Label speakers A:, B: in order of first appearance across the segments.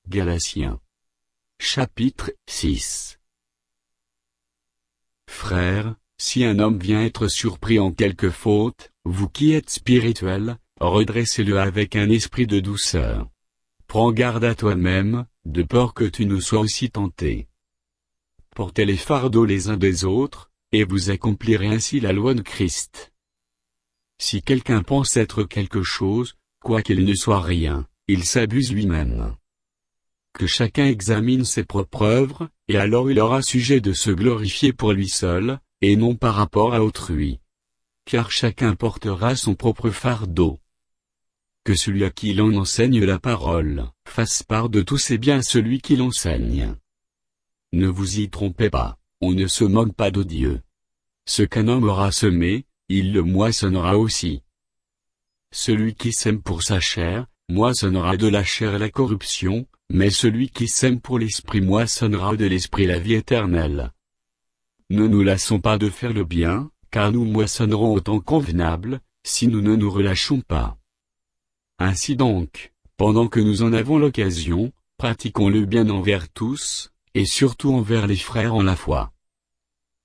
A: Galatiens. Chapitre 6. Frères, si un homme vient être surpris en quelque faute, vous qui êtes spirituels, redressez-le avec un esprit de douceur. Prends garde à toi-même, de peur que tu ne sois aussi tenté. Portez les fardeaux les uns des autres, et vous accomplirez ainsi la loi de Christ. Si quelqu'un pense être quelque chose, quoiqu'il ne soit rien, il s'abuse lui-même. Que chacun examine ses propres œuvres, et alors il aura sujet de se glorifier pour lui seul, et non par rapport à autrui. Car chacun portera son propre fardeau. Que celui à qui l'on enseigne la parole, fasse part de tous ses biens à celui qui l'enseigne. Ne vous y trompez pas, on ne se moque pas de Dieu. Ce qu'un homme aura semé, il le moissonnera aussi. Celui qui sème pour sa chair, moissonnera de la chair la corruption, mais celui qui sème pour l'esprit moissonnera de l'esprit la vie éternelle. Ne nous lassons pas de faire le bien, car nous moissonnerons au temps convenable, si nous ne nous relâchons pas. Ainsi donc, pendant que nous en avons l'occasion, pratiquons le bien envers tous, et surtout envers les frères en la foi.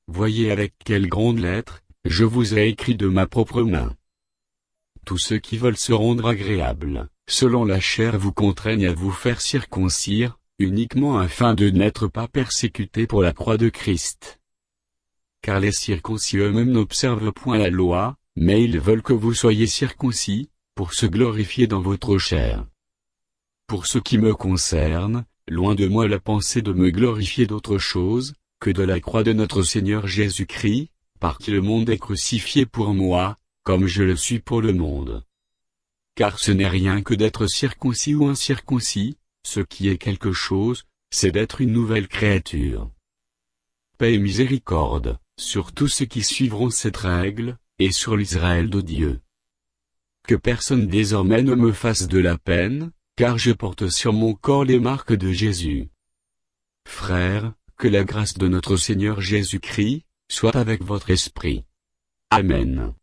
A: Voyez avec quelle grande lettre, je vous ai écrit de ma propre main. Tous ceux qui veulent se rendre agréables, selon la chair vous contraignent à vous faire circoncire, uniquement afin de n'être pas persécutés pour la croix de Christ. Car les circoncis eux-mêmes n'observent point la loi, mais ils veulent que vous soyez circoncis, pour se glorifier dans votre chair. Pour ce qui me concerne, loin de moi la pensée de me glorifier d'autre chose, que de la croix de notre Seigneur Jésus-Christ, par qui le monde est crucifié pour moi, comme je le suis pour le monde. Car ce n'est rien que d'être circoncis ou incirconcis, ce qui est quelque chose, c'est d'être une nouvelle créature. Paix et miséricorde, sur tous ceux qui suivront cette règle, et sur l'Israël de Dieu. Que personne désormais ne me fasse de la peine, car je porte sur mon corps les marques de Jésus. Frères, que la grâce de notre Seigneur Jésus-Christ, soit avec votre esprit. Amen.